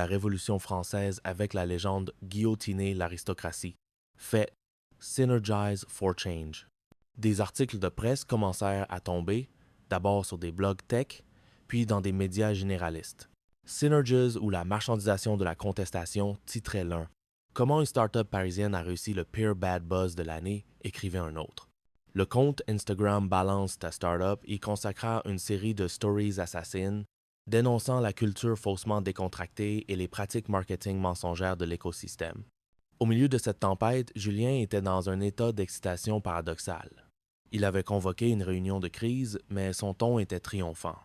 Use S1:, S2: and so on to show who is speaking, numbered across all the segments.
S1: la Révolution française avec la légende guillotiner l'aristocratie. Fait Synergize for Change. Des articles de presse commencèrent à tomber, d'abord sur des blogs tech, puis dans des médias généralistes. Synergize ou la marchandisation de la contestation titrait l'un. Comment une start-up parisienne a réussi le pire bad buzz de l'année, écrivait un autre. Le compte Instagram Balance ta startup y consacra une série de stories assassines, dénonçant la culture faussement décontractée et les pratiques marketing mensongères de l'écosystème. Au milieu de cette tempête, Julien était dans un état d'excitation paradoxale. Il avait convoqué une réunion de crise, mais son ton était triomphant.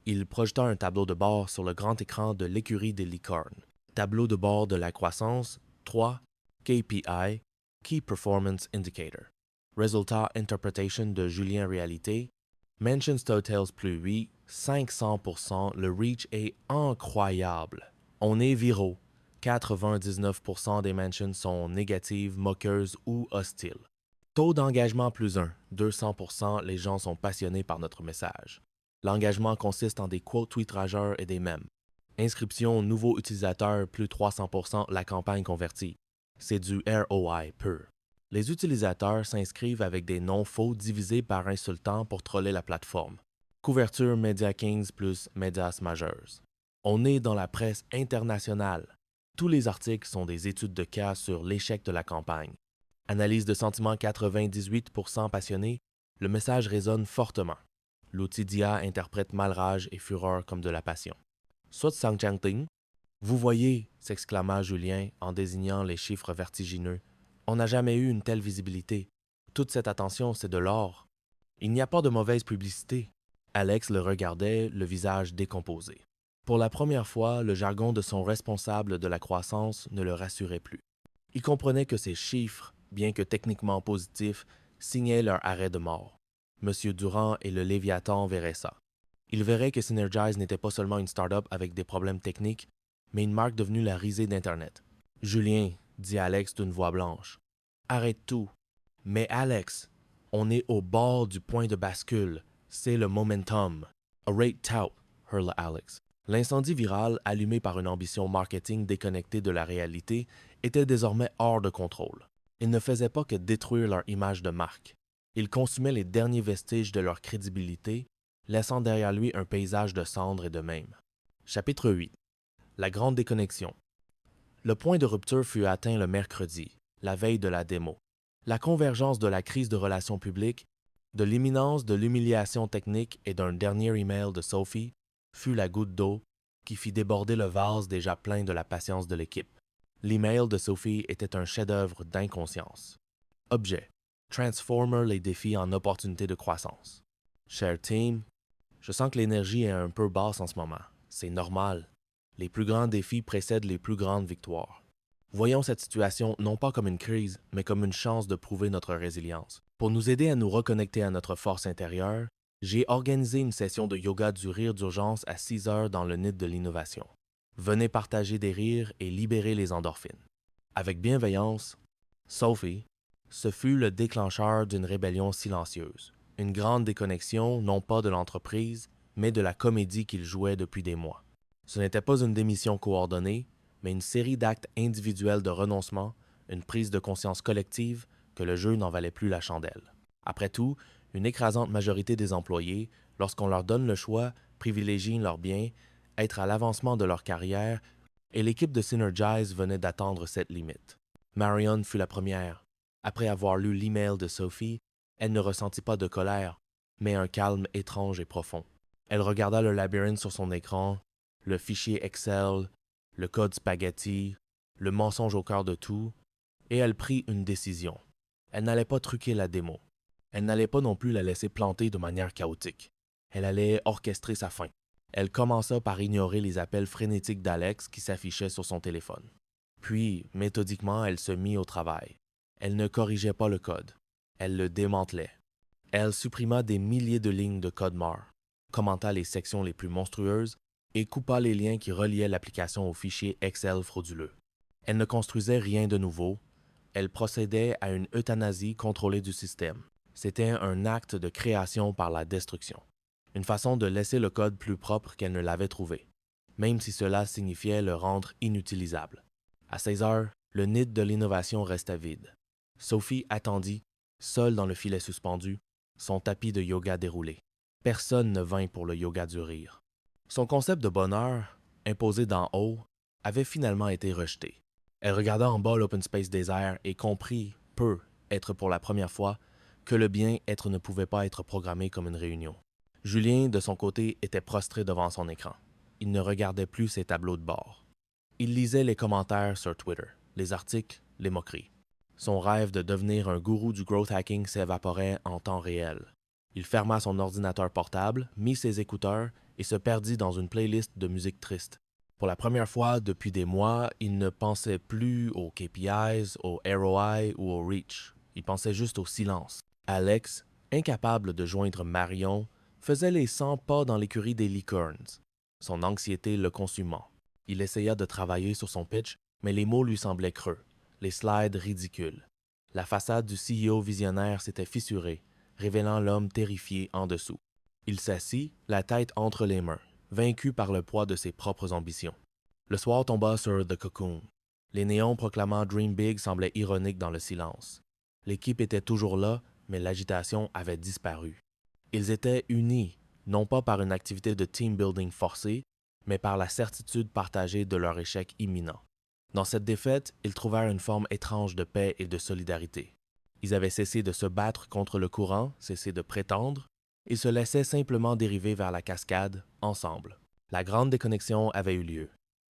S1: Il projeta un tableau de bord sur le grand écran de l'écurie des licornes. Tableau de bord de la croissance, 3, KPI, Key Performance Indicator. Résultat Interpretation de Julien Réalité, Mentions Totals plus 8, 500%, le reach est incroyable. On est viraux. 99% des mentions sont négatives, moqueuses ou hostiles. Taux d'engagement plus 1, 200%, les gens sont passionnés par notre message. L'engagement consiste en des quotes tweetrageurs et des mèmes. Inscription nouveaux utilisateurs plus 300%, la campagne convertie. C'est du ROI pur. Les utilisateurs s'inscrivent avec des noms faux divisés par insultants pour troller la plateforme. Couverture Media Kings plus Medias Majeurs. On est dans la presse internationale. Tous les articles sont des études de cas sur l'échec de la campagne. Analyse de sentiments 98% passionnés, le message résonne fortement. L'outil d'IA interprète malrage et fureur comme de la passion. Soit Sang-Chang-Ting. Vous voyez, s'exclama Julien en désignant les chiffres vertigineux. On n'a jamais eu une telle visibilité. Toute cette attention, c'est de l'or. Il n'y a pas de mauvaise publicité. Alex le regardait, le visage décomposé. Pour la première fois, le jargon de son responsable de la croissance ne le rassurait plus. Il comprenait que ces chiffres, bien que techniquement positifs, signaient leur arrêt de mort. Monsieur Durand et le Léviathan verraient ça. Ils verraient que Synergize n'était pas seulement une start-up avec des problèmes techniques, mais une marque devenue la risée d'Internet. « Julien, » dit Alex d'une voix blanche, « arrête tout. » « Mais Alex, on est au bord du point de bascule. C'est le momentum. »« A rate tout, » hurla Alex. L'incendie viral, allumé par une ambition marketing déconnectée de la réalité, était désormais hors de contrôle. Il ne faisait pas que détruire leur image de marque. Il consumait les derniers vestiges de leur crédibilité, laissant derrière lui un paysage de cendres et de mèmes. Chapitre 8. La grande déconnexion. Le point de rupture fut atteint le mercredi, la veille de la démo. La convergence de la crise de relations publiques, de l'imminence de l'humiliation technique et d'un dernier email de Sophie fut la goutte d'eau qui fit déborder le vase déjà plein de la patience de l'équipe. L'email de Sophie était un chef-d'œuvre d'inconscience. Objet. Transformer les défis en opportunités de croissance. Cher team, je sens que l'énergie est un peu basse en ce moment. C'est normal. Les plus grands défis précèdent les plus grandes victoires. Voyons cette situation non pas comme une crise, mais comme une chance de prouver notre résilience. Pour nous aider à nous reconnecter à notre force intérieure, j'ai organisé une session de yoga du rire d'urgence à 6 heures dans le nid de l'innovation. Venez partager des rires et libérer les endorphines. Avec bienveillance, Sophie, ce fut le déclencheur d'une rébellion silencieuse. Une grande déconnexion, non pas de l'entreprise, mais de la comédie qu'il jouait depuis des mois. Ce n'était pas une démission coordonnée, mais une série d'actes individuels de renoncement, une prise de conscience collective que le jeu n'en valait plus la chandelle. Après tout, une écrasante majorité des employés, lorsqu'on leur donne le choix, privilégient leur bien, être à l'avancement de leur carrière, et l'équipe de Synergize venait d'attendre cette limite. Marion fut la première. Après avoir lu l'email de Sophie, elle ne ressentit pas de colère, mais un calme étrange et profond. Elle regarda le labyrinthe sur son écran, le fichier Excel, le code spaghetti, le mensonge au cœur de tout, et elle prit une décision. Elle n'allait pas truquer la démo. Elle n'allait pas non plus la laisser planter de manière chaotique. Elle allait orchestrer sa fin. Elle commença par ignorer les appels frénétiques d'Alex qui s'affichaient sur son téléphone. Puis, méthodiquement, elle se mit au travail. Elle ne corrigeait pas le code. Elle le démantelait. Elle supprima des milliers de lignes de code mort, commenta les sections les plus monstrueuses et coupa les liens qui reliaient l'application au fichier Excel frauduleux. Elle ne construisait rien de nouveau. Elle procédait à une euthanasie contrôlée du système. C'était un acte de création par la destruction. Une façon de laisser le code plus propre qu'elle ne l'avait trouvé. même si cela signifiait le rendre inutilisable. À 16 heures, le nid de l'innovation restait vide. Sophie attendit, seule dans le filet suspendu, son tapis de yoga déroulé. Personne ne vint pour le yoga du rire. Son concept de bonheur, imposé d'en haut, avait finalement été rejeté. Elle regarda en bas l'open space désert et comprit, peu, être pour la première fois, que le bien-être ne pouvait pas être programmé comme une réunion. Julien, de son côté, était prostré devant son écran. Il ne regardait plus ses tableaux de bord. Il lisait les commentaires sur Twitter, les articles, les moqueries. Son rêve de devenir un gourou du growth hacking s'évaporait en temps réel. Il ferma son ordinateur portable, mit ses écouteurs et se perdit dans une playlist de musique triste. Pour la première fois depuis des mois, il ne pensait plus aux KPIs, aux ROI ou au reach. Il pensait juste au silence. Alex, incapable de joindre Marion, faisait les 100 pas dans l'écurie des licornes, son anxiété le consumant. Il essaya de travailler sur son pitch, mais les mots lui semblaient creux, les slides ridicules. La façade du CEO visionnaire s'était fissurée, révélant l'homme terrifié en dessous. Il s'assit, la tête entre les mains, vaincu par le poids de ses propres ambitions. Le soir tomba sur The Cocoon. Les néons proclamant Dream Big semblaient ironiques dans le silence. L'équipe était toujours là, mais l'agitation avait disparu. Ils étaient unis, non pas par une activité de team building forcée, mais par la certitude partagée de leur échec imminent. Dans cette défaite, ils trouvèrent une forme étrange de paix et de solidarité. Ils avaient cessé de se battre contre le courant, cessé de prétendre, ils se laissaient simplement dériver vers la cascade, ensemble. La grande déconnexion avait eu lieu.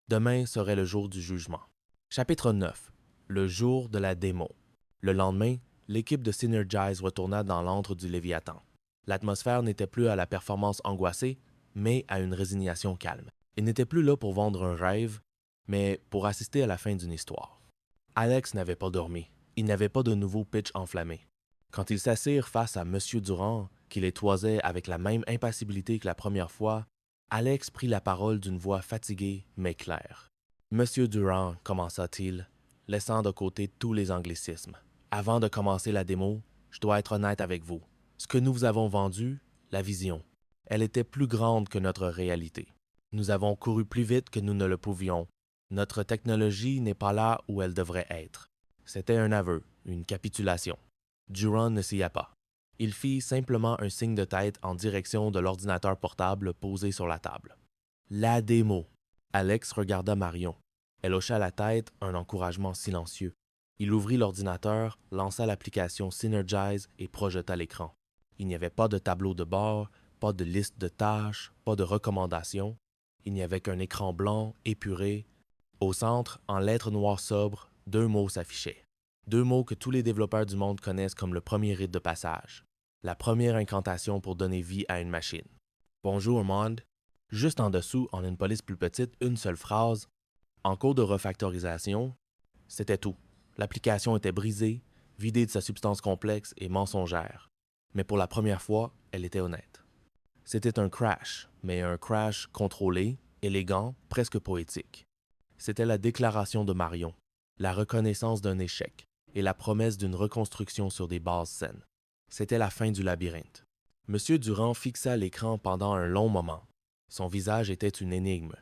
S1: Demain serait le jour du jugement. Chapitre 9. Le jour de la démo. Le lendemain, l'équipe de Synergize retourna dans l'antre du Léviathan. L'atmosphère n'était plus à la performance angoissée, mais à une résignation calme. Ils n'étaient plus là pour vendre un rêve, mais pour assister à la fin d'une histoire. Alex n'avait pas dormi. Il n'avait pas de nouveau pitch enflammé. Quand ils s'assirent face à M. Durand, qui les toisait avec la même impassibilité que la première fois, Alex prit la parole d'une voix fatiguée mais claire. « Monsieur Durand, commença-t-il, laissant de côté tous les anglicismes. Avant de commencer la démo, je dois être honnête avec vous. Ce que nous vous avons vendu, la vision, elle était plus grande que notre réalité. Nous avons couru plus vite que nous ne le pouvions. Notre technologie n'est pas là où elle devrait être. C'était un aveu, une capitulation. » Durand ne s'y a pas. Il fit simplement un signe de tête en direction de l'ordinateur portable posé sur la table. La démo. Alex regarda Marion. Elle hocha la tête, un encouragement silencieux. Il ouvrit l'ordinateur, lança l'application Synergize et projeta l'écran. Il n'y avait pas de tableau de bord, pas de liste de tâches, pas de recommandations. Il n'y avait qu'un écran blanc, épuré. Au centre, en lettres noires sobres, 2 mots s'affichaient. 2 mots que tous les développeurs du monde connaissent comme le premier rite de passage. La première incantation pour donner vie à une machine. Bonjour, monde. Juste en dessous, en une police plus petite, une seule phrase. En cours de refactorisation, c'était tout. L'application était brisée, vidée de sa substance complexe et mensongère. Mais pour la première fois, elle était honnête. C'était un crash, mais un crash contrôlé, élégant, presque poétique. C'était la déclaration de Marion, la reconnaissance d'un échec et la promesse d'une reconstruction sur des bases saines. C'était la fin du labyrinthe. M. Durand fixa l'écran pendant un long moment. Son visage était une énigme.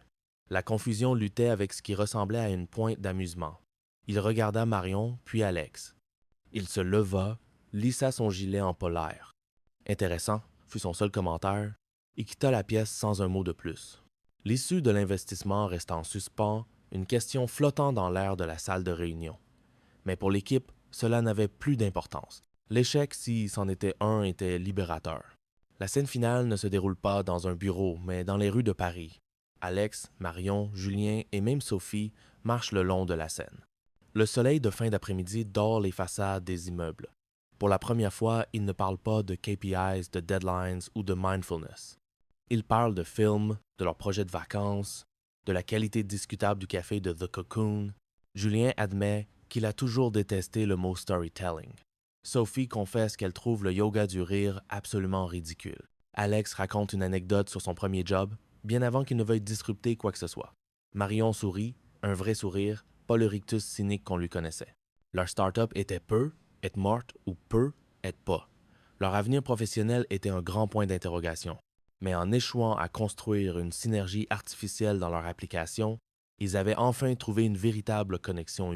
S1: La confusion luttait avec ce qui ressemblait à une pointe d'amusement. Il regarda Marion, puis Alex. Il se leva, lissa son gilet en polaire. Intéressant, fut son seul commentaire, et quitta la pièce sans un mot de plus. L'issue de l'investissement restant en suspens, une question flottant dans l'air de la salle de réunion. Mais pour l'équipe, cela n'avait plus d'importance. L'échec, si c'en était un, était libérateur. La scène finale ne se déroule pas dans un bureau, mais dans les rues de Paris. Alex, Marion, Julien et même Sophie marchent le long de la Seine. Le soleil de fin d'après-midi dore les façades des immeubles. Pour la première fois, ils ne parlent pas de KPIs, de deadlines ou de mindfulness. Ils parlent de films, de leurs projets de vacances, de la qualité discutable du café de The Cocoon. Julien admet qu'il a toujours détesté le mot storytelling. Sophie confesse qu'elle trouve le yoga du rire absolument ridicule. Alex raconte une anecdote sur son premier job, bien avant qu'il ne veuille disrupter quoi que ce soit. Marion sourit, un vrai sourire, pas le rictus cynique qu'on lui connaissait. Leur start-up était peu, être morte ou peu, être pas. Leur avenir professionnel était un grand point d'interrogation. Mais en échouant à construire une synergie artificielle dans leur application, ils avaient enfin trouvé une véritable connexion.